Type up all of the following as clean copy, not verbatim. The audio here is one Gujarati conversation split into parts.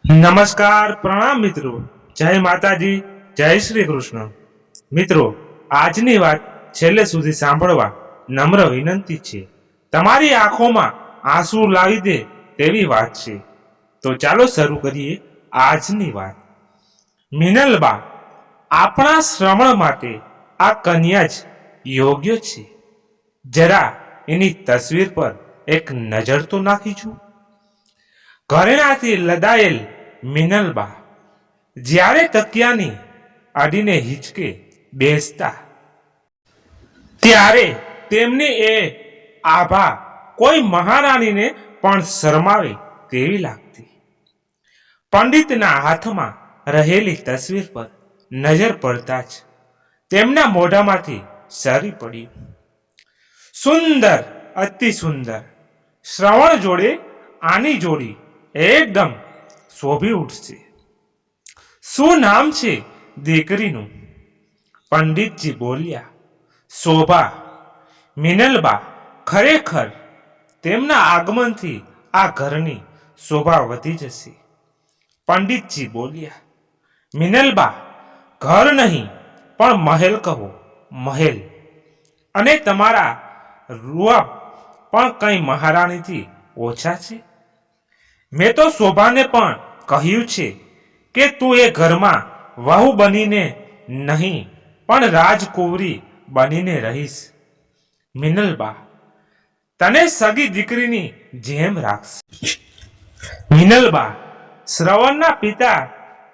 નમસ્કાર, પ્રણામ મિત્રો. જય માતાજી, જય શ્રી કૃષ્ણ. મિત્રો, આજની વાત છેલ્લે સુધી સાંભળવા નમ્ર વિનંતી છે. તમારી આંખોમાં આંસુ લાવી દે તેવી વાત છે. તો ચાલો શરૂ કરીએ આજની વાત. મિનલબા, આપણા શ્રવણ માટે આ કન્યા જ યોગ્ય છે. જરા એની તસવીર પર એક નજર તો નાખી છું. ઘરેણાથી લદાયેલ મિનલબા જ્યારે તકિયાની અડીને હિંચકે બેસતા ત્યારે તેમની એ આભા કોઈ મહારાણીને પણ શરમાવે તેવી લાગતી. પંડિતના હાથમાં રહેલી તસવીર પર નજર પડતા જ તેમના મોઢામાંથી સરી પડ્યું. સુંદર, અતિ સુંદર. શ્રવણ જોડે આની જોડી એકદમ શોભી ઉઠશે. શું નામ છે દીકરીનું? પંડિતજી બોલ્યા. શોભા. મિનલબા, ખરેખર તેમના આગમનથી આ ઘરની શોભા વધી જશે. પંડિતજી બોલ્યા. મિનલબા, ઘર નહીં પણ મહેલ કહો, મહેલ. અને તમારા રૂઆબ પણ કંઈ મહારાણીથી ઓછા છે? મેં તો શોભાને પણ કહ્યું છે કે તું એ ઘરમાં વહુ બનીને નહીં પણ રાજકુંવરી બનીને રહીશ. મિનલબા, તને સગી દીકરીની જેમ રાખશે. મિનલબા, શ્રવણના પિતા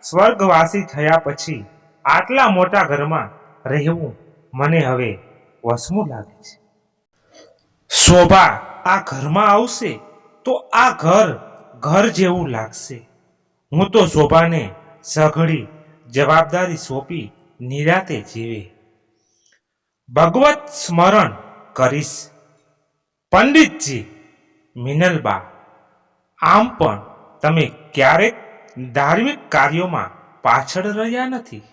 સ્વર્ગવાસી થયા પછી આટલા મોટા ઘરમાં રહેવું મને હવે વસમું લાગે છે. શોભા આ ઘરમાં આવશે તો આ ઘર જેવું લાગશે. હું તો શોભાને સઘળી જવાબદારી સોંપી નિરાતે જીવે. ભગવત સ્મરણ કરીશ. પંડિતજી. મિનલબા, આમ પણ તમે ક્યારેક ધાર્મિક કાર્યોમાં પાછળ રહ્યા નથી.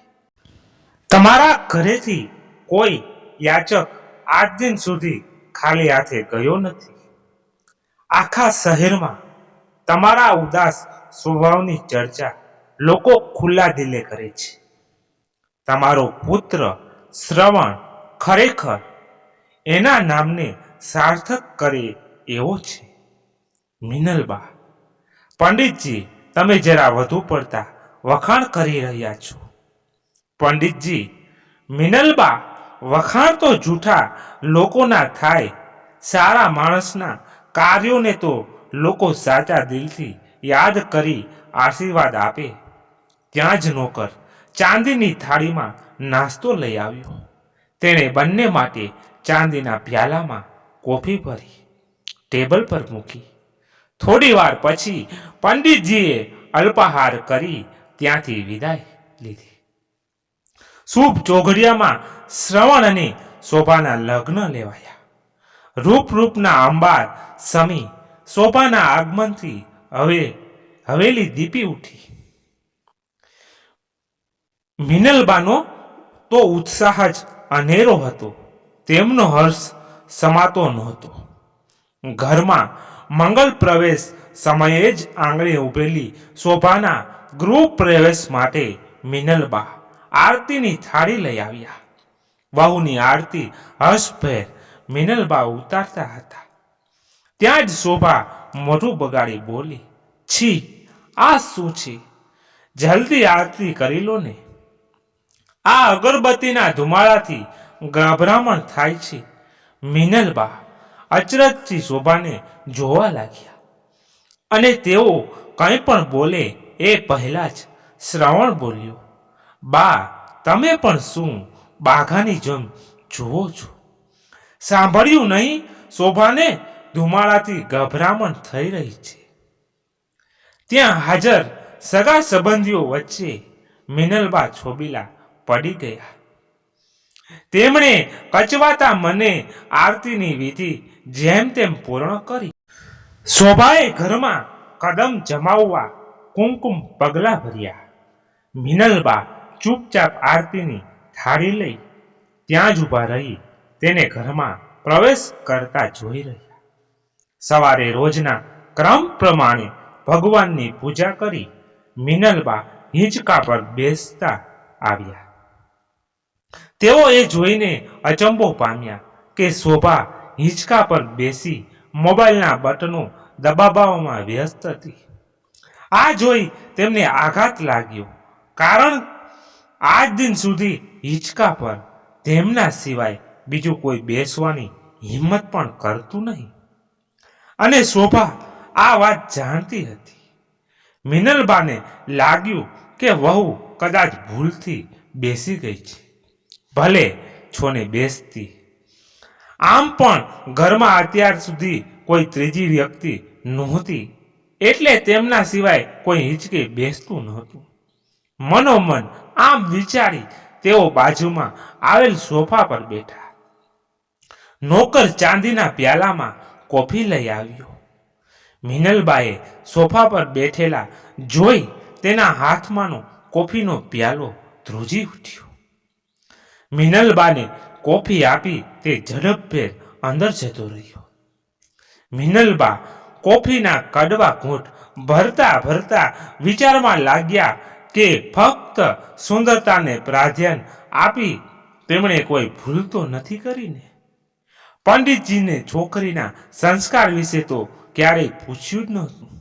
તમારા ઘરેથી કોઈ યાચક આજ દિન સુધી ખાલી હાથે ગયો નથી. આખા શહેરમાં તમારા ઉદાસ સ્વભાવની ચર્ચા લોકો ખુલ્લા દિલે કરે છે. તમારો પુત્ર શ્રવણ ખરેખર એના નામને સાર્થક કરે એવો છે. મિનલબા, પંડિતજી, તમે જરા વધુ પડતા વખાણ કરી રહ્યા છો. પંડિતજી. મિનલબા, વખાણ તો જૂઠા લોકોના થાય, સારા માણસના કાર્યોને તો લોકો સાચા દિલથી યાદ કરી આશીર્વાદ આપે. ત્યાં જ નોકર ચાંદીની થાળીમાં નાસ્તો લઈ આવ્યો. તેણે બંને માટે ચાંદીના પ્યાલામાં કોફી ભરી ટેબલ પર મૂકી. થોડી વાર પછી પંડિતજીએ અલ્પાહાર કરી ત્યાંથી વિદાય લીધી. શુભ ચોઘડિયામાં શ્રવણ અને શોભાના લગ્ન લેવાયા. રૂપના અંબાર સમી શોભાના આગમનથી હવેલી દીપી ઉઠી. મિનલબાનો તો ઉત્સાહ જ અનેરો હતો. તેમનો હર્ષ સમાતો નહોતો. ઘરમાં મંગલ પ્રવેશ સમયે જ આંગણે ઉભેલી શોભાના ગૃહ પ્રવેશ માટે મિનલબા આરતીની થાળી લઈ આવ્યા. વહુની આરતી હર્ષભેર મિનલબા ઉતારતા હતા. ત્યાં જ શોભા મોઢું બગાડી બોલી. છી, આ શું છે? જલ્દી આરતી કરી લો ને. આ અગરબત્તીના ધુમાડાથી ગભરામણ થાય છે. મિનલબા અચરજથી શોભાને જોવા લાગ્યા અને તેઓ કંઈ પણ બોલે એ પહેલા જ શ્રવણ બોલ્યો. બા, તમે પણ શું બાઘાની જેમ જુઓ છો? સાંભળ્યું નહીં? શોભાને ધુમાડાથી ગભરામણ થઈ રહી છે. ત્યાં હાજર સગા સંબંધીઓ વચ્ચે મિનલબા છોબીલા પડી ગયા. તેમણે કચવાતા મને આરતીની વિધિ જેમ તેમ પૂર્ણ કરી. શોભાએ ઘરમાં કદમ જમાવવા કુમકુમ પગલા ભર્યા. મિનલબા ચૂપચાપ આરતીની થાળી લઈ ત્યાં જ ઊભા રહી તેને ઘરમાં પ્રવેશ કરતા જોઈ રહ્યા. સવારે રોજના ક્રમ પ્રમાણે ભગવાનની પૂજા કરી મિનલબા હિંચકા પર બેસતા આવ્યા. તેઓ એ જોઈને અચંબો પામ્યા કે શોભા હિંચકા પર બેસી મોબાઈલના બટનો દબાવવામાં વ્યસ્ત હતી. આ જોઈ તેમને આઘાત લાગ્યો, કારણ આજ દિન સુધી હિંચકા પર તેમના સિવાય બીજું કોઈ બેસવાની હિંમત પણ કરતું નહીં. અને શોભા આ વાત જાણતી હતી. મિનલબાને લાગ્યું કે વહુ કદાચ ભૂલથી બેસી ગઈ છે, ભલે છોને બેસતી. આમ પણ ઘરમાં અત્યાર સુધી કોઈ ત્રીજી વ્યક્તિ નહોતી, એટલે તેમના સિવાય કોઈ હિંચકે બેસતું નહોતું. મનોમન આમ વિચારી તેઓ બાજુમાં આવેલ સોફા પર બેઠા. નોકર ચાંદીના પ્યાલામાં કોફી લઈ આવ્યો. મિનલબાએ સોફા પર બેઠેલા જોઈ તેના હાથમાંનો કોફીનો પ્યાલો ધ્રુજી ઉઠ્યો. મિનલબાને કોફી આપી તે ઝડપભેર અંદર જતો રહ્યો. મિનલબા કોફીના કડવા ઘૂંટ ભરતા ભરતા વિચારમાં લાગ્યા કે ફક્ત સુંદરતાને પ્રાધાન્ય આપી તેમણે કોઈ ભૂલ તો નથી કરીને. પંડિતજીને છોકરીના સંસ્કાર વિશે તો ક્યારેય પૂછ્યું જ નહોતું.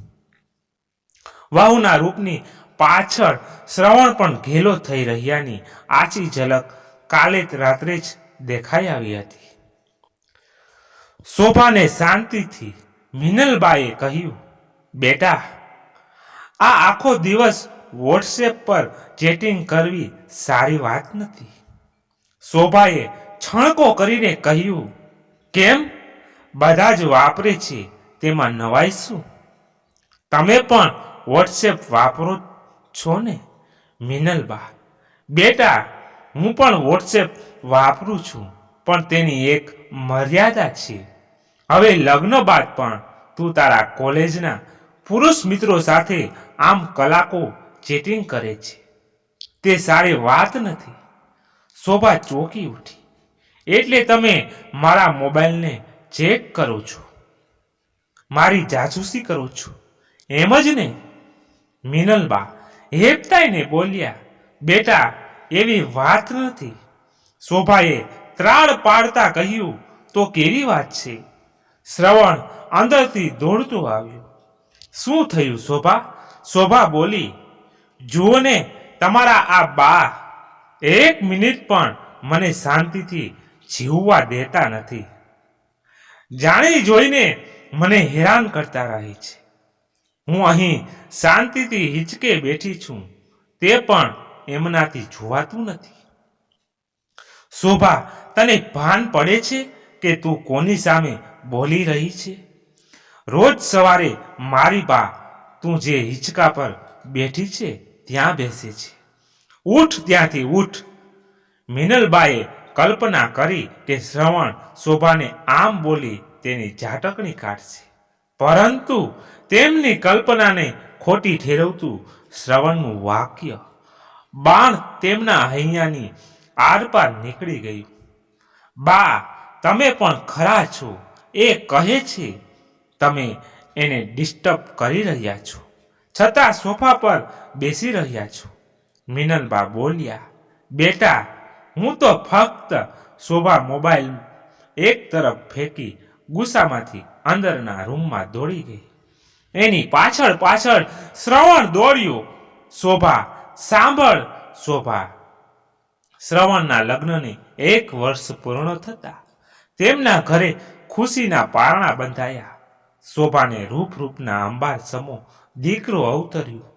વહુના રૂપની પાછળ શ્રવણ પણ ઘેલો થઈ રહ્યાની આછી ઝલક કાલે રાત્રે જ દેખાઈ આવી હતી. શોભાને શાંતિથી મિનલબાએ કહ્યું, બેટા, આ આખો દિવસ વોટ્સએપ પર ચેટિંગ કરવી સારી વાત નથી. શોભાએ છણકો કરીને કહ્યું, કેમ? બધા જ વાપરે છે, તેમાં નવાઈ શું? તમે પણ વોટ્સએપ વાપરો છો ને? મિનલબા, બેટા, હું પણ વોટ્સએપ વાપરું છું, પણ તેની એક મર્યાદા છે. હવે લગ્ન બાદ પણ તું તારા કોલેજના પુરુષ મિત્રો સાથે આમ કલાકો ચેટિંગ કરે છે, તે સારી વાત નથી. શોભા ચોંકી ઉઠી. એટલે તમે મારા મોબાઈલને ચેક કરો છો, મારી જાસૂસી કરો છો, એમ જ ને? મિનલબા હેપતાઈને બોલ્યા, બેટા, એવી વાત નથી. શોભાએ ત્રાળ પાડતા કહ્યું, તો કેવી વાત છે? શ્રવણ અંદરથી દોડતું આવ્યું. શું થયું શોભા? શોભા બોલી, જુઓ ને, તમારા આ બા એક મિનિટ પણ મને શાંતિથી જીવવા દેતા નથી. જાણી જોઈને મને હેરાન કરતા રહે છે. હું અહીં શાંતિથી હિંચકે બેઠી છું, તે પણ એમનાથી જોવાતું નથી. શોભા, તને ભાન પડે છે કે તું કોની સામે બોલી રહી છે? રોજ સવારે મારી બા તું જે હિંચકા પર બેઠી છે ત્યાં બેસે છે. ઉઠ ત્યાંથી, ઉઠ. મિનલબાએ કલ્પના કરી કે શ્રવણ શોભાને આમ બોલી તેની ઝાટકણી કાઢશે, પરંતુ તેમની કલ્પનાને ખોટી ઠેરવતું શ્રવણનું વાક્ય બાણ તેમના હૈયાની આરપાર નીકળી ગયું. બા, તમે પણ ખરા છો. એ કહે છે તમે એને ડિસ્ટર્બ કરી રહ્યા છો, છતાં સોફા પર બેસી રહ્યા છો. મિનલબા બોલ્યા, બેટા, હું તો ફક્ત. શોભા મોબાઈલ એક તરફ ફેંકી ગુસ્સામાંથી અંદરના રૂમમાં દોડી ગઈ. એની પાછળ પાછળ શ્રવણ દોડ્યો. શોભા, સાંભળ શોભા. શ્રવણના લગ્નને 1 વર્ષ પૂર્ણ થતા તેમના ઘરે ખુશીના પારણા બંધાયા. શોભાને રૂપ રૂપના અંબાર સમો દીકરો અવતર્યો.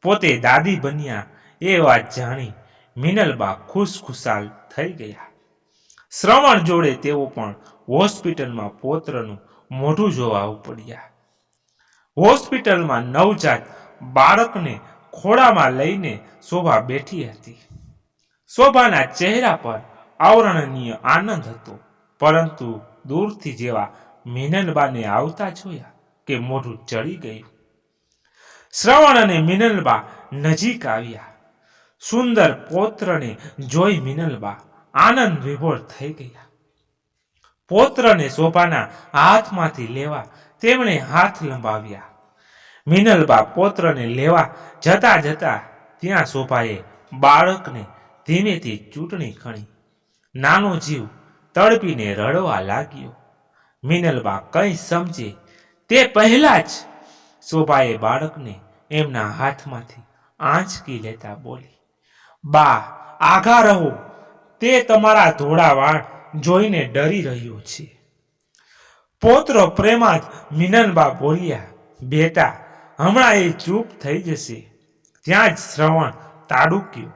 પોતે દાદી બન્યા એ વાત જાણી મિનલબા ખુશખુશાલ થઈ ગયા. શ્રવણ જોડે તેઓ પણ હોસ્પિટલમાં પોત્રનું મોઢું જોવા ઉપડ્યા. હોસ્પિટલમાં નવજાત બાળકને ખોળામાં લઈને શોભા બેઠી હતી. શોભાના ચહેરા પર અવર્ણનીય આનંદ હતો, પરંતુ દૂરથી જેવા મિનલબાને આવતા જોયા કે મોઢું ચડી ગયું. શ્રવણ અને મિનલબા નજીક આવ્યા. સુંદર પૌત્રને જોઈ મિનલબા આનંદ વિભોર થઈ ગયા. પૌત્રને શોભાના હાથમાંથી લેવા તેમણે હાથ લંબાવ્યા. મિનલબા પૌત્રને લેવા જતા જતા ત્યાં શોભાએ બાળકને ધીમેથી ચૂંટણી ખણી. નાનો જીવ તડપીને રડવા લાગ્યો. મિનલબા કંઈ સમજે તે પહેલા જ શોભાએ બાળકને એમના હાથમાંથી આંચકી લેતા બોલી, બા આઘા રહો, તે તમારા ધોળા વાળ જોઈને ડરી રહ્યો છે. પૌત્ર પ્રેમાદ મિનલબા બોલ્યા, બેટા હમણાં એ ચૂપ થઈ જશે. ત્યાં જ શ્રવણ તાડુક્યો,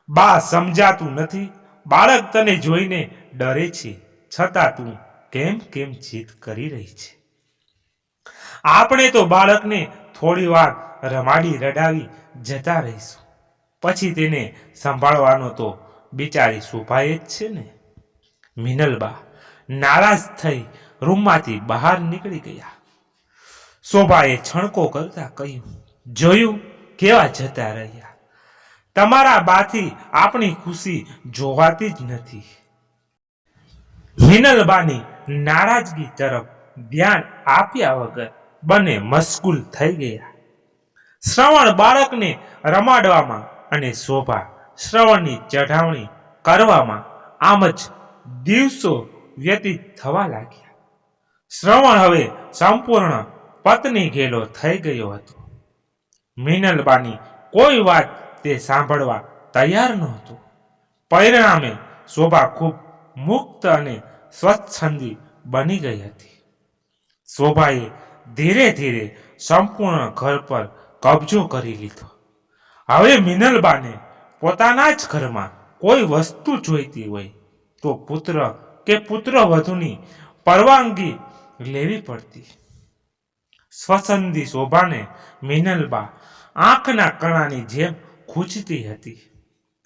બા સમજાતું નથી, બાળક તને જોઈને ડરે છે, છતાં તું કેમ જીદ કરી રહી છે. આપણે તો બાળકને થોડી વાર રમાડી રડાવી જતા રહીશું, પછી તેને સંભાળવાનો તો બિચારી શોભાએ જ છે ને. મિનલબા નારાજ થઈ રૂમમાંથી બહાર નીકળી ગયા. શોભાએ છણકો કરતા કહ્યું, જોયું કેવા જતા રહ્યા. તમારા બાથી આપણી ખુશી જોવાતી જ નથી. મિનલબાની નારાજગી તરફ ધ્યાન આપ્યા વગર બંને મશગુલ થઈ ગયા. શ્રવણ બાળકને રમાડવામાં અને શોભા શ્રવણની ચઢાવણી કરવામાં આમ જ દિવસો વ્યતીત થવા લાગ્યા. શ્રવણ હવે સંપૂર્ણ પત્ની ઘેલો થઈ ગયો હતો. મિનલબાની કોઈ વાત તે સાંભળવા તૈયાર નહોતો. પરિણામે શોભા ખૂબ મુક્ત અને સ્વચ્છંદી બની ગઈ હતી. શોભાએ ધીરે ધીરે સંપૂર્ણ ઘર પર કબજો કરી લીધો. હવે મિનલબાને પોતાના જ ઘરમાં કોઈ વસ્તુ જોઈતી હોય તો પુત્ર કે પુત્રવધૂની પરવાનગી લેવી પડતી. સ્વચ્છંદી શોભાને મિનલબા આંખના કણાની જેમ ખૂંચતી હતી.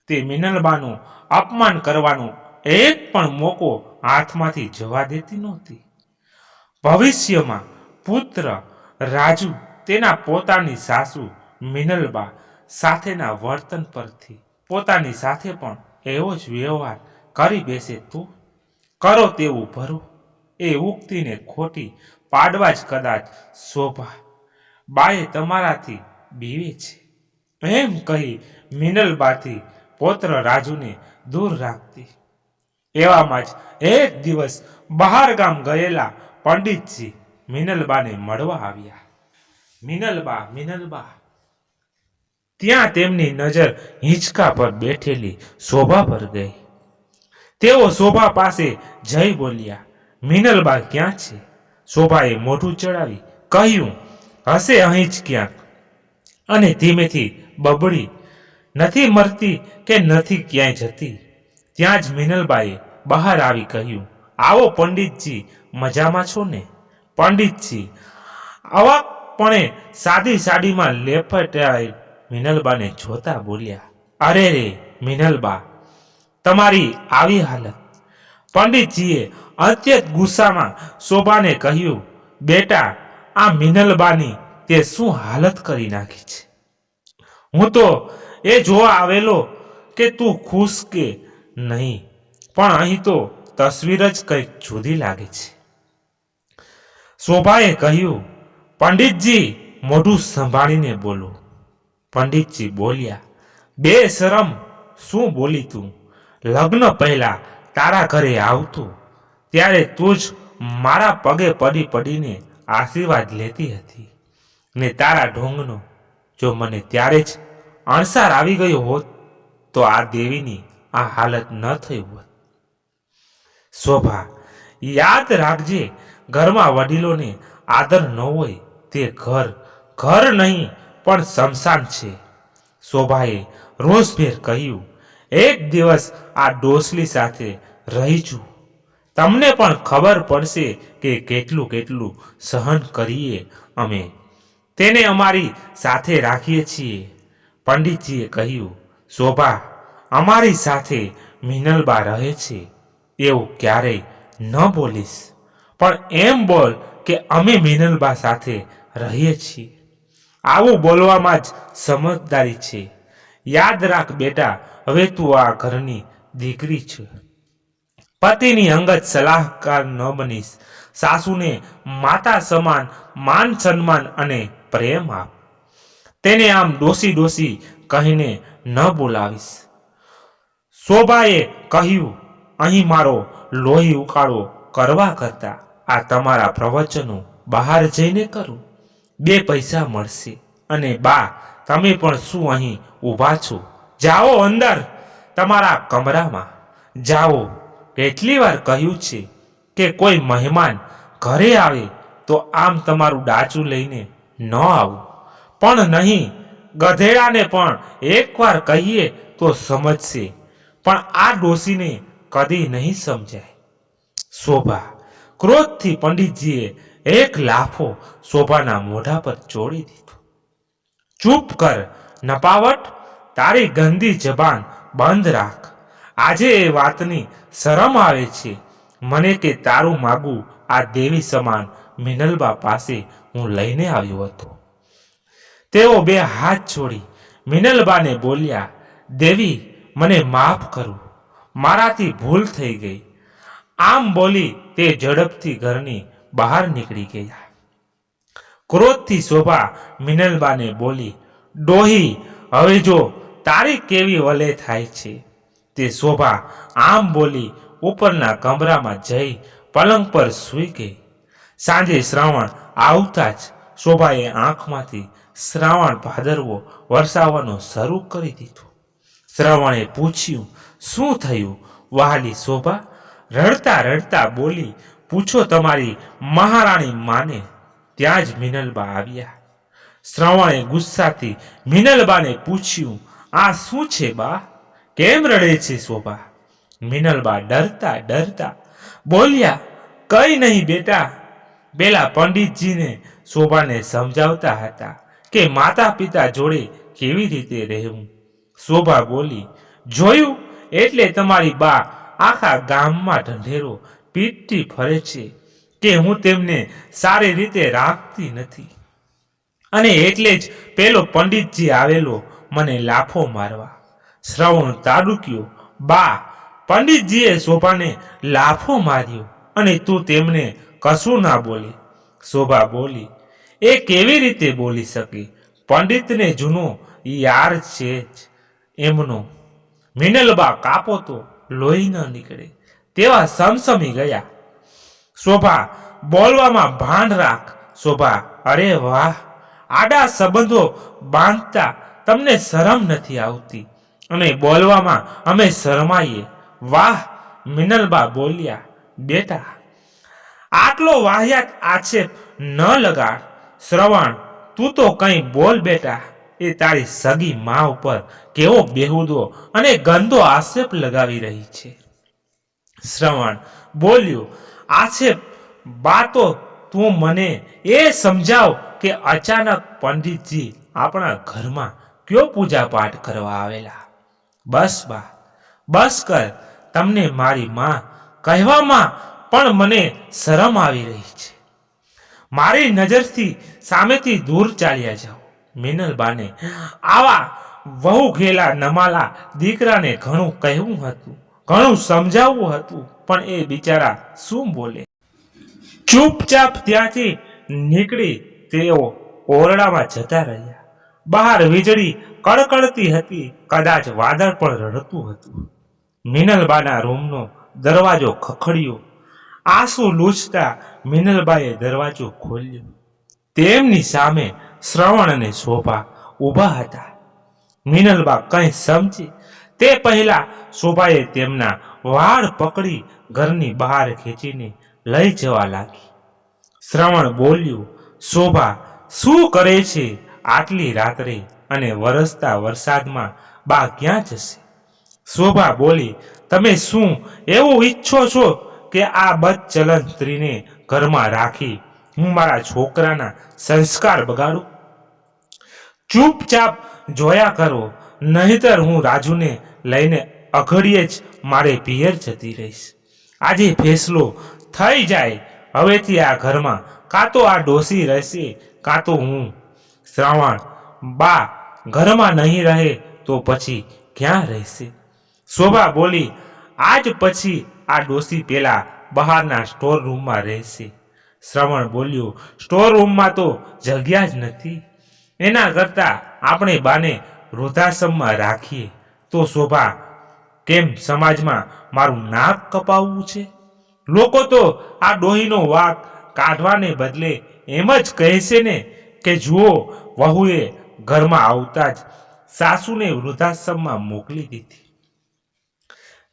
તે મિનલબાનું અપમાન કરવાનો એક પણ મોકો હાથમાંથી જવા દેતી નહોતી. ભવિષ્યમાં પુત્ર રાજુ તેના પોતાની સાસુ મિનલબા સાથેના વર્તન પરથી પોતાની સાથે પણ એવો જ વ્યવહાર કરી બેસે તો કરો તેવું ભરો, એ ઉક્તિને ખોટી પાડવા જ કદાચ શોભા બાએ તમારાથી બીવે છે એમ કહી મિનલબાથી પૌત્ર રાજુને દૂર રાખતી. એવામાં જ એક દિવસ બહાર ગામ ગયેલા પંડિતજી મિનલબાને મળવા આવ્યા. મિનલબા ત્યાં તેમની નજર હિંચકા પર બેઠેલી શોભા પર ગઈ. તેઓ શોભા પાસે જઈ બોલ્યા, મિનલબા ક્યાં છે? શોભાએ મોઢું ચડાવી કહ્યું, હશે અહીં જ ક્યાંક. અને ધીમેથી બબડી, નથી મરતી કે નથી ક્યાંય જતી. ત્યાં જ મિનલબાએ બહાર આવી કહ્યું, આવો પંડિતજી, મજામાં છો ને? પંડિતજી અવાકપણે સાદી સાડીમાં લેપટાયેલ મિનલબાને જોતા બોલ્યા, અરે રે મિનલબા, તમારી આવી હાલત. પંડિતજીએ અત્યંત ગુસ્સામાં શોભાને કહ્યું, બેટા આ મિનલબાની તે શું હાલત કરી નાખી છે. હું તો એ જોવા આવેલો કે તું ખુશ કે નહીં, પણ અહીં તો તસવીર જ કંઈક જુદી લાગે છે. શોભાએ કહ્યું, પંડિતજી મોઢું સંભાળીને બોલો. પંડિતજી બોલ્યા, બેશરમ, શું બોલી તું? લગ્ન પહેલા તારા ઘરે આવતો ત્યારે તું જ મારા પગે પડી પડીને આશીર્વાદ લેતી હતી ને તારા ઢોંગનો જો મને ત્યારે જ અણસાર આવી ગયો હોત તો આ દેવીની આ હાલત ન થઈ હોત. શોભા યાદ રાખજે, ઘરમાં વડીલોને આદર ન હોય તે ઘર નહીં પણ શમશાન છે. શોભાએ રોષભેર કહ્યું, એક દિવસ આ ડોસલી સાથે રહીશું, તમને પણ ખબર પડશે કે કેટલું સહન કરીએ અમે, તેને અમારી સાથે રાખીએ છીએ. પંડિતજીએ કહ્યું, શોભા અમારી સાથે મિનલબા રહે છે એવું ક્યારેય ન બોલીશ, પણ એમ બોલ કે અમે મિનલબા સાથે રહીએ છીએ. આવું બોલવામાં જ સમજદારી છે. યાદ રાખ બેટા, હવે તું આ ઘરની દીકરી છે. પતિની અંગત સલાહકાર ન બનીશ, સાસુને માતા સમાન માન સન્માન અને પ્રેમ આપ. તેને આમ ડોસી ડોસી કહીને ન બોલાવીશ. શોભાએ કહ્યું, અહીં મારો લોહી ઉકાળો કરવા કરતા આ તમારા પ્રવચનો બહાર જઈને કરું. 2 પૈસા મળશે. અને બા, તમે પણ શું અહીં ઊભા છો? જાઓ અંદર, તમારા કમરામાં જાઓ. કેટલી વાર કહ્યું છે કે કોઈ મહેમાન ઘરે આવે તો આમ તમારું ડાચું લઈને ન આવું. પણ નહીં, ગધેડાને પણ એકવાર કહીએ તો સમજશે, પણ આ ડોસીને કદી નહીં સમજાય. શોભા. ક્રોધથી પંડિતજીએ એક લાફો શોભાના મોઢા પર ચોડી દીધો. ચૂપ કર નપાવટ, તારી ગંદી જબાન બંધ રાખ. આજે એ વાતની શરમ આવે છે મને કે તારું માગું આ દેવી સમાન મિનલબા પાસે હું લઈને આવ્યો હતો. તેઓ 2 હાથ જોડી મિનલબાને બોલ્યા, દેવી, મને માફ કરો, મારાથી ભૂલ થઈ ગઈ. આમ બોલી તે ઝડપથી ઘરની બહાર નીકળી ગયા. ક્રોધથી શોભા મિનલબાને બોલી, ડોહી, હવે જો તારી કેવી વલે થાય છે. તે શોભા આમ બોલી ઉપરના કમરામાં જઈ પલંગ પર સૂઈ ગઈ. સાંજે શ્રાવણ આવતા જ શોભાએ આંખમાંથી શ્રાવણ ભાદરવો વરસાવવાનો શરૂ કરી દીધો. શ્રાવણે પૂછ્યું, શું થયું વહાલી શોભા? રડતા રડતા બોલી, પૂછો તમારી મહારાણી માને. ત્યાં જ મિનલબા આવ્યા. શ્રાવણે ગુસ્સાથી મિનલબાને પૂછ્યું, આ શું છે બા? કેમ રડે છે શોભા? મિનલબા ડરતા ડરતા બોલ્યા, કઈ નહીં બેટા. પેલા પંડિતજીને શોભાને સમજાવતા હતા કે માતા પિતા જોડે કેવી રીતે રહેવું. શોભા બોલી, જોયું, એટલે તમારી બા આખા ગામમાં ઢંઢેરો પીટતી ફરે છે કે હું તેમને સારી રીતે રાખતી નથી, અને એટલે જ પેલો પંડિતજી આવેલો મને લાફો મારવા. શ્રવણ તાડુક્યો, બા, પંડિતજીએ શોભાને લાફો માર્યો અને તું તેમને કશું ના બોલી. શોભા બોલી, એ કેવી રીતે બોલી શકે? પંડિતને જૂનો યાર છે જ એમનો. મિનલબા કાપો તો લોહી ન નીકળે તેવા સમસમી ગયા. શોભા, બોલવામાં ભાન રાખ. શોભા, અરે વાહ, આડા સંબંધો બાંધતા તમને શરમ નથી આવતી અને બોલવામાં અમે શરમાઈએ. વાહ, મિનલબા બોલ્યા, બેટા, આટલો વાહિયાત આક્ષેપ ન લગાડ. શ્રવણ, તું તો કંઈ બોલ બેટા. એ તારી સગી મા ઉપર કેવો બેહુદો અને ગંદો આક્ષેપ લગાવી રહી છે. શ્રવણ બોલ્યો, આક્ષેપ બા તો તું મને એ સમજાવ કે અચાનક પંડિતજી આપણા ઘરમાં કયો પૂજા પાઠ કરવા આવેલા? બસ બા, બસ કર. તમને મારી માં કહેવામાં પણ મને શરમ આવી રહી છે. મારી નજરથી સામેથી દૂર ચાલ્યા જાઓ. મિનલબાને આવા વહુ ઘેલા નમાલા દીકરાને ઘણું કહેવું હતું, ઘણું સમજાવવું હતું, પણ એ બિચારા શું બોલે. ચૂપચાપ ત્યાંથી નીકળી તેઓ ઓરડામાં જતા રહ્યા. બહાર વીજળી કડકડતી હતી, કદાચ વાદળ પણ રડતું હતું. મિનલબાના રૂમનો દરવાજો ખખડ્યો. આંસુ લૂછતા મિનલબાએ દરવાજો ખોલ્યો. તેમની સામે શ્રવણ અને શોભા ઊભા હતા. મિનલબા કંઈ સમજી તે પહેલા શોભાએ તેમના વાળ પકડી ઘરની બહાર ખેંચીને લઈ જવા લાગી. શ્રવણ બોલ્યું, શોભા, શું કરે છે આટલી રાત્રે અને વરસતા વરસાદમાં? બા ક્યાં જશે? શોભા બોલી, તમે શું એવું ઈચ્છો છો કે આ બદચલન સ્ત્રીને ઘરમાં રાખી હું મારા છોકરાના સંસ્કાર બગાડું? ચૂપચાપ જોયા કરો, નહીતર હું રાજુને લઈને અઘડીએ જ મારે પિયર જતી રહીશ. આજે ફેસલો થઈ જાય. હવેથી આ ઘરમાં કાં તો આ ડોસી રહેશે કાં તો હું. શ્રાવણ, બા ઘરમાં નહીં રહે તો પછી ક્યાં રહેશે? શોભા બોલી, આજ પછી આ ડોસી પેલા બહારના સ્ટોર રૂમમાં રહેશે. શ્રવણ બોલ્યો, સ્ટોર રૂમમાં તો જગ્યા જ નથી. એના કરતાં આપણે બાને વૃદ્ધાશ્રમમાં રાખીએ તો શોભા. કેમ સમાજમાં મારું નાક કપાવવું છે? લોકો તો આ ડોહીનો વાંક કાઢવાને બદલે એમ જ કહેશે ને કે જુઓ, વહુએ ઘરમાં આવતા જ સાસુને વૃદ્ધાશ્રમમાં મોકલી દીધી.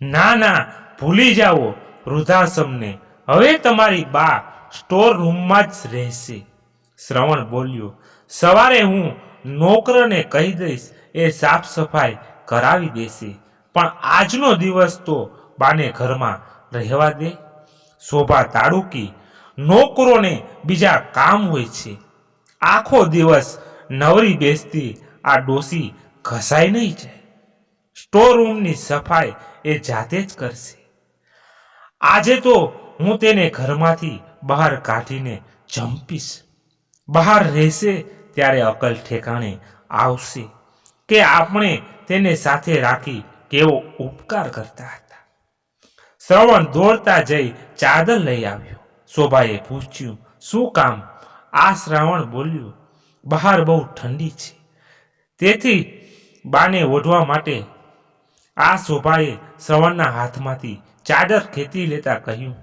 ના ના, ભૂલી જાઓ વૃદ્ધાશ્રમને. હવે તમારી બા સ્ટોર રૂમમાં જ રહેશે. શ્રવણ બોલ્યો, સવારે હું નોકરને કહી દઈશ, એ સાફ સફાઈ કરાવી દેશે, પણ આજનો દિવસ તો બાને ઘરમાં રહેવા દે. શોભા તાડુકી, નોકરોને બીજા કામ હોય છે. આખો દિવસ નવરી બેસતી આ ડોસી ઘસાઈ નહીં જાય. સ્ટોર રૂમની સફાઈ એ જાતે જ કરશે. આજે તો હું તેને ઘરમાંથી બહાર કાઢીને જંપીશ. બહાર રહેશે ત્યારે અકલ ઠેકાણે આવશે કે આપણે તેને સાથે રાખી કેવો ઉપકાર કરતા હતા. શ્રવણ દોડતા જઈ ચાદર લઈ આવ્યો. શોભાએ પૂછ્યું, શું કામ? આ શ્રાવણ બોલ્યો, બહાર બહુ ઠંડી છે, તેથી બાને ઓઢવા માટે. આ શોભાએ શ્રવણના હાથમાંથી ચાદર ખેંચી લેતા કહ્યું,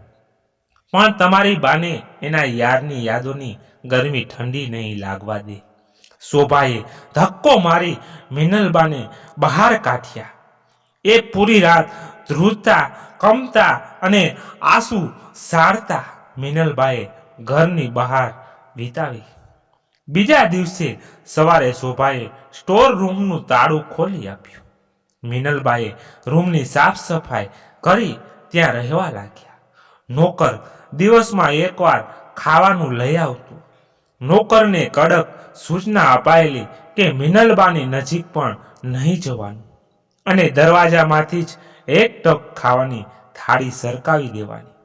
પણ તમારી બાને એના યારની યાદોની ગરમી ઠંડી નહીં લાગવા દે. શોભાએ ધક્કો મારી મિનલબાને બહાર કાઢ્યા. એ પૂરી રાત ધ્રુજતા, કમતા અને આંસુ સારતા મિનલબાએ ઘરની બહાર વિતાવી. બીજા દિવસે સવારે શોભાએ સ્ટોર રૂમનું તાળું ખોલી આપ્યું. મિનલબાએ રૂમની સાફ સફાઈ કરી ત્યાં રહેવા લાગ્યા. નોકર દિવસમાં એકવાર ખાવાનું લઈ આવતું. નોકરને કડક સૂચના અપાયેલી કે મિનલબાની નજીક પણ નહીં જવાનું અને દરવાજામાંથી જ એક ટક ખાવાની થાળી સરકાવી દેવાની.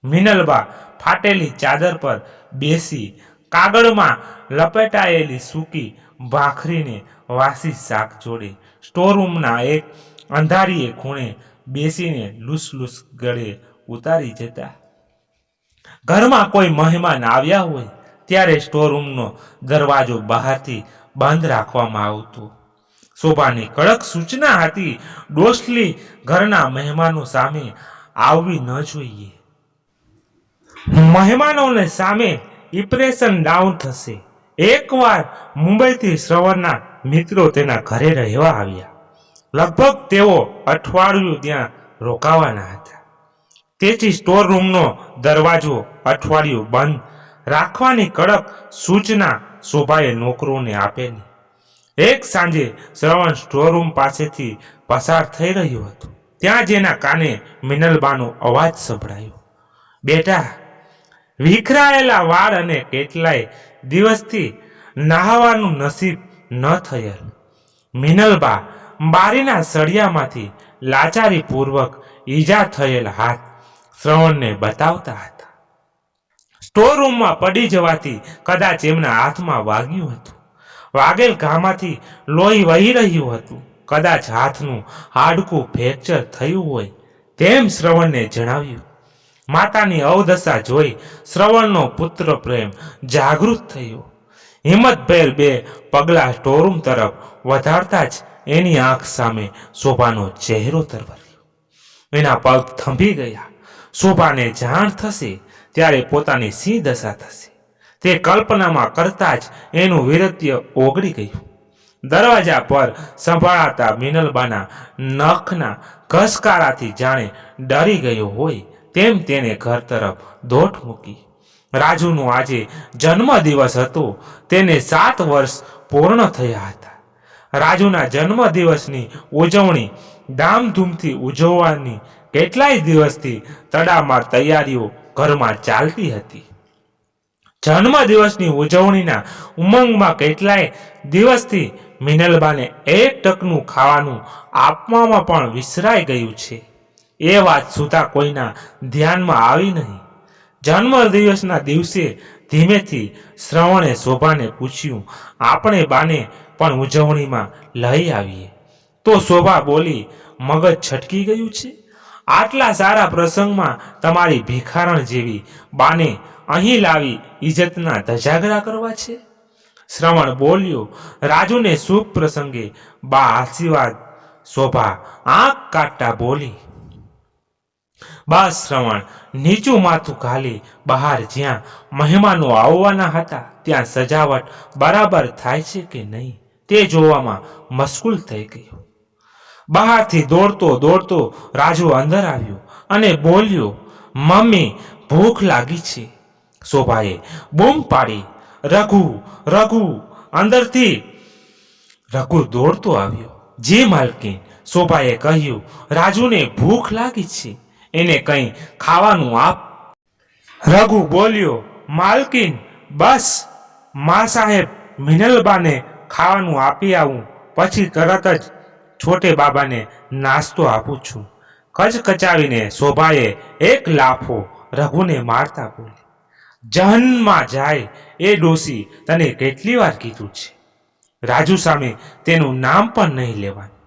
મિનલબા ફાટેલી ચાદર પર બેસી કાગળમાં લપેટાયેલી સૂકી ભાખરીને વાસી શાક જોડે સ્ટોરરૂમના એક અંધારીએ ખૂણે બેસીને લૂસલૂસ ગળે ઉતારી જતા. ઘરમાં કોઈ મહેમાન આવ્યા હોય ત્યારે સ્ટોરરૂમનો દરવાજો બહારથી બંધ રાખવામાં આવતો. શોભાની કડક સૂચના હતી, ડોસલી ઘરના મહેમાનો સામે આવવી ન જોઈએ. મહેમાનોને સામે ઇમ્પ્રેશન ડાઉન થશે. એકવાર મુંબઈથી શ્રવણના મિત્રો તેના ઘરે રહેવા આવ્યા. લગભગ તેઓ અઠવાડિયું ત્યાં રોકાવાના હતા. તેથી સ્ટોર રૂમનો દરવાજો અઠવાડિયું બંધ રાખવાની કડક સૂચના શોભાએ નોકરોને આપેલી. એક સાંજે શ્રવણ સ્ટોર રૂમ પાસેથી પસાર થઈ રહ્યો હતો. ત્યાં જ એના કાને મિનલબાનો અવાજ સંભળાયો, બેટા, વિખરાયેલા વાળ અને કેટલાય દિવસથી નહાવાનું નસીબ ન થયેલ. મિનલબા બારીના સળિયામાંથી લાચારીપૂર્વક ઈજા થયેલ હાથ શ્રવણને બતાવતા હતા. સ્ટોર રૂમમાં પડી જવાથી કદાચ એમના હાથમાં વાગ્યું હતું. વાગેલ ઘામાંથી લોહી વહી રહ્યું હતું. કદાચ હાથનું હાડકું ફ્રેક્ચર થયું હોય તેમ શ્રવણને જણાવ્યું. માતાની અવદશા જોઈ શ્રવણનો પુત્ર પ્રેમ જાગૃત થયો. હિંમતભેર બે પગલા સ્ટોરરૂમ તરફ વધારતા જ એની આંખ સામે શોભાનો ચહેરો તરવર્યો. એના પગ થંભી ગયા. શોભાને જાણ થશે ત્યારે પોતાની શી દશા થશે તે કલ્પનામાં કરતા જ એનું વીરત્ય ઓગળી ગયું. દરવાજા પર સંભળાતા મિનલબાના નખના ઘસકારાથી જાણે ડરી ગયો હોય તેમ તેને ઘર તરફ દોટ મૂકી. રાજુનો આજે જન્મદિવસ હતો. તેને 7 વર્ષ પૂર્ણ થયા હતા. રાજુના જન્મદિવસની ઉજવણી ધામધૂમથી ઉજવવાની કેટલાય દિવસથી તડામાર તૈયારીઓ ઘરમાં ચાલતી હતી. જન્મદિવસની ઉજવણીના ઉમંગમાં કેટલાય દિવસથી મિનલબાને એક ટકનું ખાવાનું આપવામાં પણ વિસરાઈ ગયું છે. એ વાત સુધા કોઈના ધ્યાનમાં આવી નહીં. જન્મદિવસના દિવસે ધીમેથી શ્રવણે શોભાને પૂછ્યું, આપણે બાને પણ ઉજવણીમાં લઈ આવીએ. તો શોભા બોલી, મગજ છટકી ગયું છે. આટલા સારા પ્રસંગમાં તમારી ભિખારણ જેવી બાને અહીં લાવી ઇજ્જતના ધજાગરા કરવા છે? શ્રવણ બોલ્યો. રાજુને શુભ પ્રસંગે બા આશીર્વાદ. શોભા આંખ કાઢતા બોલી. બસ શ્રવણ નીચું માથું ઘાલી બહાર જ્યાં મહેમાનો આવવાના હતા ત્યાં સજાવટ બરાબર થાય છે કે નહીં તે જોવામાં મશગુલ થઈ ગયો. બહારથી દોડતો દોડતો રાજુ અંદર આવ્યો અને બોલ્યો, મમ્મી ભૂખ લાગી છે. શોભાએ બૂમ પાડી, રઘુ રઘુ અંદરથી. રઘુ દોડતો આવ્યો. જી માલકીન. શોભાએ કહ્યું, રાજુને ભૂખ લાગી છે, એને કંઈ ખાવાનું આપ. રઘુ બોલ્યો, માલકીન બસ મા સાહેબ મિનલબાને ખાવાનું આપી આવું, પછી તરત જ છોટે બાબાને નાસ્તો આપું છું. કચકચાવીને શોભાએ એક લાફો રઘુને મારતા બોલી, જહન્નમાં જાય એ ડોસી તને કેટલી વાર કીધું છે, રાજુ સામે તેનું નામ પણ નહીં લેવાનું.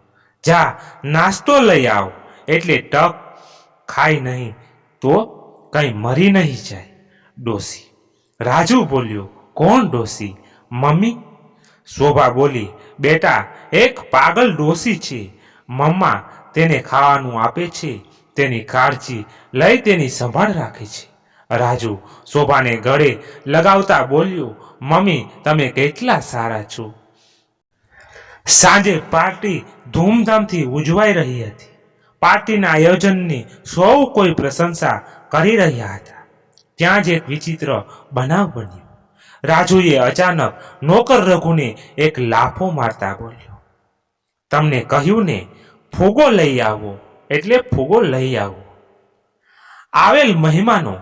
જા નાસ્તો લઈ આવ, એટલે ટક ખાય નહીં તો કંઈ મરી નહીં જાય ડોસી. રાજુ બોલ્યો, કોણ ડોસી? મમ્મી. શોભા બોલી, બેટા એક પાગલ ડોસી છે, મમ્મા તેને ખાવાનું આપે છે, તેની કાળજી લઈ તેની સંભાળ રાખે છે. રાજુ શોભાને ગળે લગાવતા બોલ્યો, મમ્મી તમે કેટલા સારા છો. સાંજે પાર્ટી ધૂમધામથી ઉજવાઈ રહી હતી. પાર્ટીના આયોજનની સૌ કોઈ પ્રશંસા કરી રહ્યા હતા. ત્યાં જ એક વિચિત્ર બનાવ બન્યો. રાજુએ અચાનક નોકર રઘુને એક લાફો મારતા બોલ્યો, તમને કહ્યું ને ફૂગો લઈ આવો એટલે ફૂગો લઈ આવો. આવેલ મહેમાનો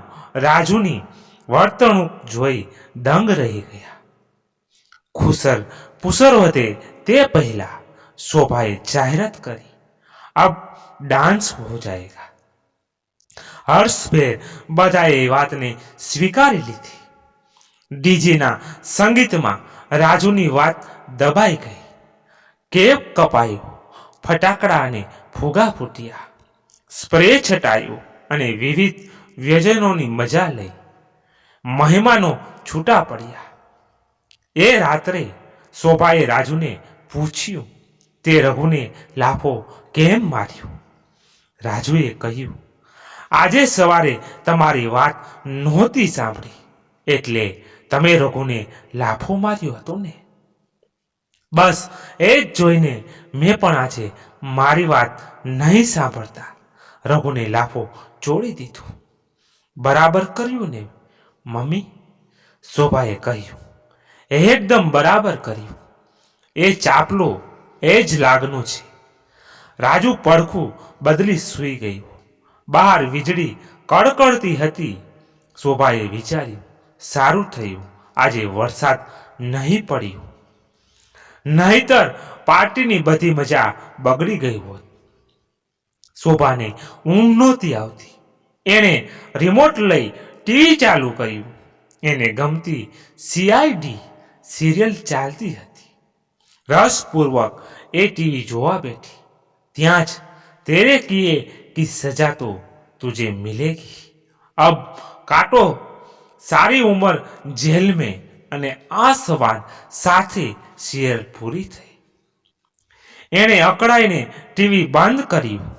રાજુની વર્તણૂક જોઈ દંગ રહી ગયા. ખુસર પુસર વધે તે પહેલા શોભાએ જાહેરાત કરી, અબ ડાન્સ હો જાएगा. હર્ષભેર બધાએ વાતને સ્વીકારી લીધી. ડીજીના સંગીતમાં રાજુની વાત દબાઈ ગઈ. કેક કપાયો, ફટાકડા અને ફુગા ફૂટ્યા, સ્પ્રે છટાયો અને વિવિધ વ્યંજનોની મજા લઈ. મહેમાનો છૂટા પડ્યા. એ રાત્રે શોભાએ રાજુને પૂછ્યું, તે રઘુને લાફો કેમ માર્યો? રાજુએ કહ્યું, આજે સવારે તમારી વાત નહોતી સાંભળી એટલે તમે રઘુને લાફો માર્યો હતો ને. બસ એ જ જોઈને મેં પણ આજે મારી વાત નહીં સાંભળતા રઘુને લાફો ચોડી દીધો. બરાબર કર્યું ને મમ્મી? શોભાએ કહ્યું, એકદમ બરાબર કર્યું. એ ચાપલો એ જ લાગનો છે. રાજુ પડખું બદલી સૂઈ ગયું. બહાર વીજળી કડકડતી હતી. શોભાએ વિચાર્યું, સારું થયું આજે વરસાદ નહીં પડ્યો, નહીતર પાર્ટીની બધી મજા બગડી ગઈ હોત. શોભાને ઊંઘ નહોતી આવતી. એણે રિમોટ લઈ ટીવી ચાલુ કર્યું. એને ગમતી CID સિરિયલ ચાલતી હતી. રસપૂર્વક એ ટીવી જોવા બેઠી. ત્યાં જ તેરે કિએ की सजा तो तुझे मिलेगी. अब काटो सारी उम्र जेल में અને આ સવાલ સાથે સિરિયલ પૂરી થઈ. એણે અકળાઈને ટીવી બંધ કર્યું.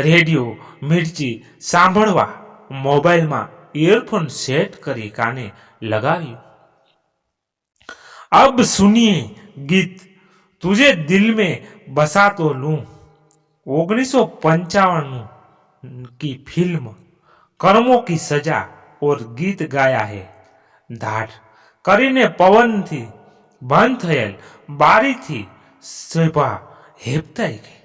રેડિયો મિર્ચી સાંભળવા મોબાઈલમાં ઇયરફોન સેટ કરી કાને લગાવ્યું. अब सुनिए गीत तुझे दिल में बसा तो लूं. 1955 की फिल्म कर्मों की सजा और गीत गाया है. धाड़ કરીને પવનથી બંધ થયેલ બારીથી શોભા હેબતાઈ ગઈ.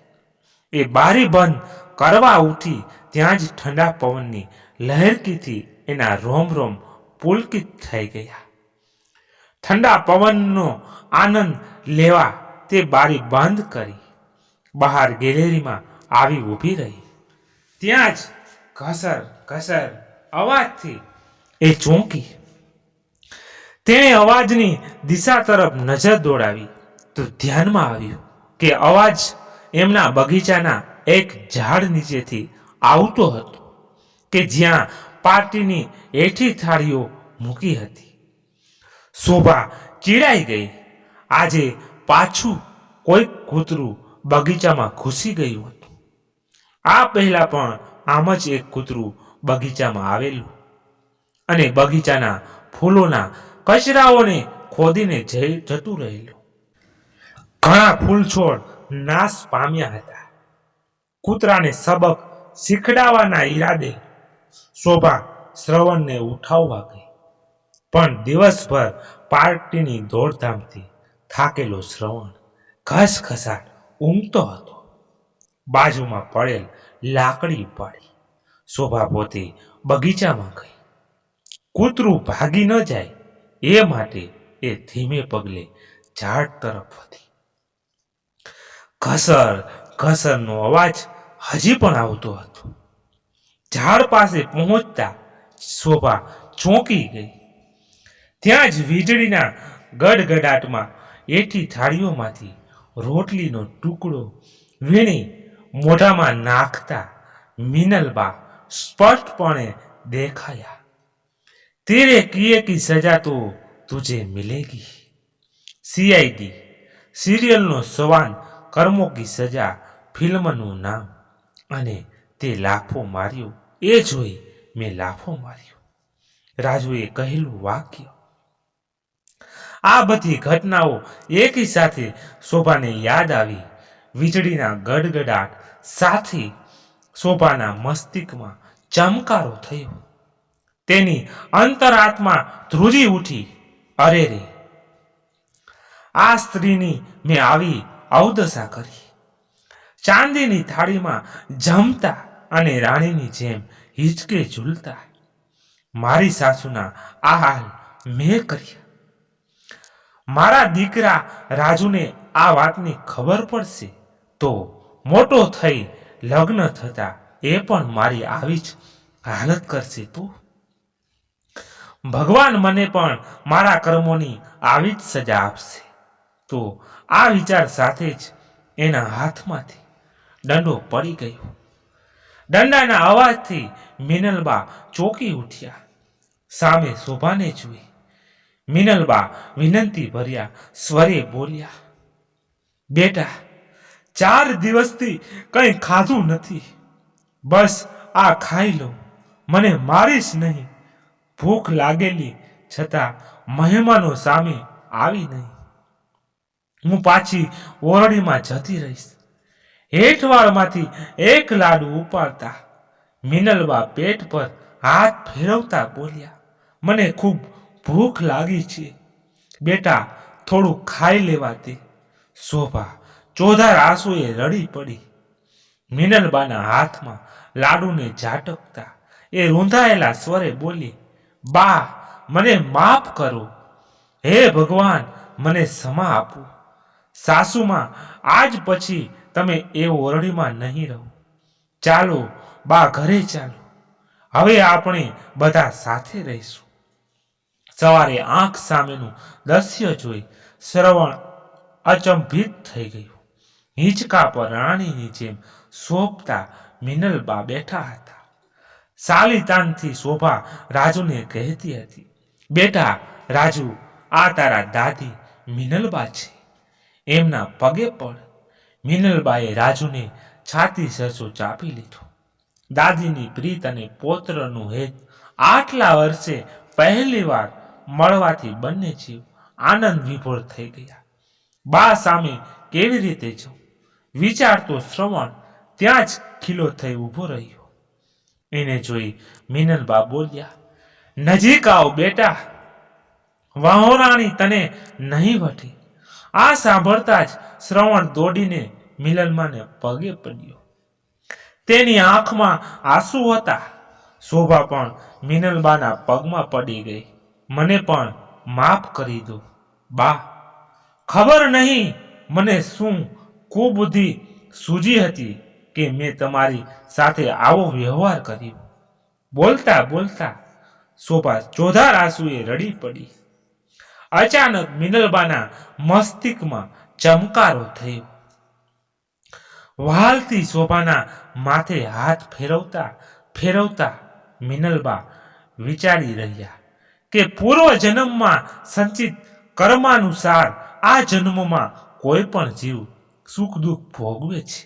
એ બારી બંધ કરવા ઉઠી ત્યાં જ ઠંડા પવનની લહેરકીથી એના રોમ રોમ પુલકિત થઈ ગયા. ઠંડા પવનનો આનંદ લેવા તે બારી બંધ કરી બહાર ગેલેરીમાં આવી ઊભી રહી. ત્યાં જ ઘસર ઘસર અવાજથી એ ચોંકી. તેણે અવાજની દિશા તરફ નજર દોડાવી તો ધ્યાનમાં આવ્યું કે અવાજ એમના બગીચાના એક ઝાડ નીચેથી આવતો હતો કે જ્યાં પાર્ટીની એઠી થાળીઓ મૂકી હતી. શોભા ચીડાઈ ગઈ. આજે પાછું કોઈક કૂતરું બગીચામાં ઘૂસી ગયું હતું. આ પહેલા પણ આમ જ એક કૂતરું બગીચામાં આવેલું અને બગીચાના ફૂલોના કચરાઓને ખોદીને જતું રહેલું. ઘણા ફૂલ છોડ નાશ પામ્યા હતા. કૂતરાને સબક શીખડાવવાના ઈરાદે શોભા શ્રવણને ઉઠાવવા ગઈ, પણ દિવસભર પાર્ટીની દોડધામથી થાકેલો શ્રવણ ઘસઘસાટ ઊંઘતો હતો. બાજુમાં પડેલ લાકડી ઉપાડી શોભા પોતે બગીચામાં ગઈ. કૂતરું ભાગી ન જાય એ માટે એ ધીમે પગલે ઝાડ તરફ વધી. ઘસર ઘસરનો અવાજ હજી પણ આવતો હતો. ઝાડ પાસે પહોંચતા શોભા ચોંકી ગઈ. ત્યાં જ વીજળીના ગડગડાટમાં એઠી થાળીઓમાંથી રોટલીનો ટુકડો વીણી મોઢામાં નાખતા મિનલબા સ્પષ્ટપણે દેખાયા. તેરે કિए की सजा तो तुझे मिलेगी. CID સિરિયલનો સવાન કર્મો કી સજા ફિલ્મનું નામ અને તે લાફો માર્યો એ જોઈ મેં લાફો માર્યો. રાજુએ કહેલું વાક્ય. આ બધી ઘટનાઓ એકી સાથે શોભાને યાદ આવી. વીજળીના ગડગડાટ સાથે શોભાના મસ્તિષ્કમાં ચમકારો થયો. તેની અંતરાત્મા ધ્રુજી ઉઠી. અરે રે, આ સ્ત્રીની મેં આવી અવદશા કરી. ચાંદીની થાળીમાં જમતા અને રાણીની જેમ હિંચકે ઝૂલતા મારી સાસુના આ હાલ મેં કર્યા. મારા દીકરા રાજુને આ વાતની ખબર પડશે તો મોટો થઈ લગ્ન થતા એ પણ મારી આવી જ હાલત કરશે. તો ભગવાન મને પણ મારા કર્મોની આવી જ સજા આપશે. તો આ વિચાર સાથે જ એના હાથમાંથી દંડો પડી ગયો. દંડાના અવાજથી મિનલબા ચોંકી ઉઠ્યા. સામે શોભાને જોઈ મિનલબા વિનંતી ભર્યા સ્વરે બોલ્યા, બેટા, 4 દિવસથી કંઈ ખાધું નથી. બસ આ ખાઈ લો. મને મારીશ નહીં. ભૂખ લાગેલી છતાં મહેમાનો સામે આવી નહીં. હું પાછી ઓરડીમાં જતી રહીશ. હેઠવાળમાંથી એક લાડુ ઉપાડતા મિનલબા પેટ પર હાથ ફેરવતા બોલ્યા, મને ખૂબ ભૂખ લાગી છે. બેટા, થોડું ખાઈ લેવા દે. શોભા ચોધાર આંસુએ રડી પડી. મિનલબાના હાથમાં લાડુને ઝાટકતા એ રૂંધાયેલા સ્વરે બોલી, બા, મને માફ કરો. હે ભગવાન, મને ક્ષમા આપો. સાસુમાં, આજ પછી તમે એ ઓરડીમાં નહીં રહો. ચાલો બા, ઘરે ચાલો. હવે આપણે બધા સાથે રહીશું. સવારે આંખ સામેનું દ્રશ્ય જોઈ શ્રવણ અચંભિત થઈ ગયું. હિંચકા પર રાણીની જેમ શોભતા મિનલબા બેઠા હતા. સાલિતાનથી શોભા રાજુને કહેતી હતી, બેટા રાજુ, આ તારા દાદી મિનલબા છે, એમના પગે પડ. મિનલબાએ રાજુને છાતી સરસો ચાપી લીધો. દાદીની પ્રીત અને પૌત્રનું હેત આટલા વર્ષે પહેલી વાર મળવાથી બંને જીવ આનંદ વિભોર થઈ ગયા. બા સામે કેવી રીતે જવું વિચારતો શ્રવણ ત્યાં જ ખીલો થઈ ઊભો રહ્યો. એને જોઈ મિનલબા બોલ્યા, નજીક આવ બેટા, વહોરાણી તને નહીં વટી. આ સાંભળતા જ શ્રવણ દોડીને મિનલબાને પગે પડ્યો. તેની આંખમાં આંસુ હતા. શોભા પણ મિનલબાના પગમાં પડી ગઈ. મને પણ માફ કરી દો બા. ખબર નહીં મને શું કુબુદ્ધિ સૂજી હતી કે મેં તમારી સાથે આવો વ્યવહાર કર્યો. બોલતા બોલતા શોભા ચોધાર આંસુએ રડી પડી. અચાનક મિનલબાના મસ્તિષ્કમાં ચમકારો થયો. વહાલથી શોભાના માથે હાથ ફેરવતા ફેરવતા મિનલબા વિચારી રહ્યા કે પૂર્વ જન્મમાં સંચિત કર્માનુસાર આ જન્મમાં કોઈ પણ જીવ સુખ દુઃખ ભોગવે છે.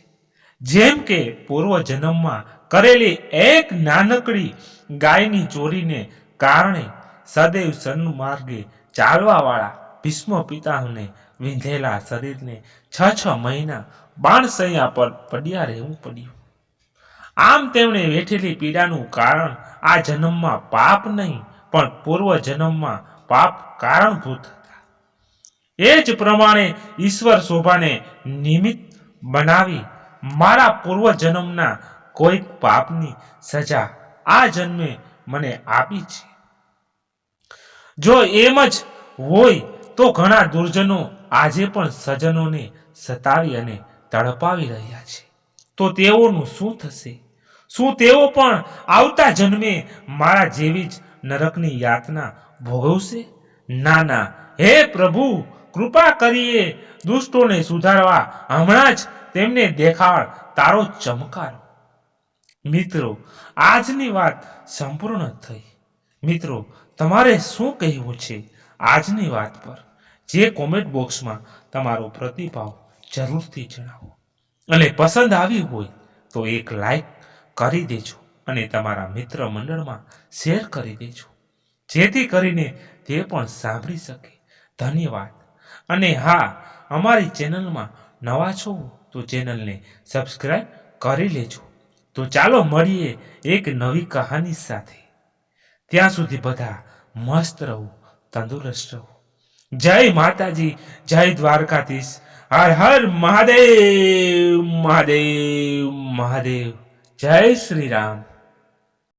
જેમ કે પૂર્વ જન્મમાં કરેલી એક નાનકડી ગાયની ચોરીને કારણે સદૈવ સન્માર્ગે ચાલવા વાળા ભીષ્મ પિતાને વિંધેલા શરીરને 6 મહિના બાણસૈયા પર પડ્યા રહેવું પડ્યું. આમ તેમણે વેઠેલી પીડાનું કારણ આ જન્મમાં પાપ નહીં પણ પૂર્વ જન્મમાં પાપ કારણભૂત હતા. એ જ પ્રમાણે ઈશ્વર શોભાને નિમિત્ત બનાવી મારા પૂર્વ જન્મના કોઈક પાપની સજા આ જન્મે મને આપી છે. જો એમ જ હોય તો ઘણા દુર્જનો આજે પણ સજ્જનોને સતાવી અને તડપાવી રહ્યા છે. તો તેઓનું શું થશે? શું તેઓ પણ આવતા જન્મે મારા જેવી જ નરકની યાતના ભોગવશે? ના ના, હે પ્રભુ, કૃપા કરીએ દુષ્ટોને સુધારવા હમણાં જ તેમને દેખાડ તારો ચમકારો. મિત્રો, આજની વાત સંપૂર્ણ થઈ. મિત્રો, તમારે શું કહેવું છે આજની વાત પર? જે કોમેન્ટ બોક્સમાં તમારો પ્રતિભાવ જરૂરથી જણાવો. અને પસંદ આવી હોય તો એક લાઈક કરી દેજો અને તમારા મિત્ર મંડળમાં શેર કરી દેજો, જેથી કરીને તે પણ સાંભળી શકે. ધન્યવાદ. અને હા, અમારી ચેનલમાં નવા છો તો ચેનલને સબસ્ક્રાઇબ કરી લેજો. તો ચાલો મળીએ એક નવી કહાની સાથે. ત્યાં સુધી બધા મસ્ત રહો, તંદુરસ્ત રહો. જય માતાજી, જય દ્વારકાધીશ. હર હર મહાદેવ મહાદેવ મહાદેવ. જય શ્રી રામ.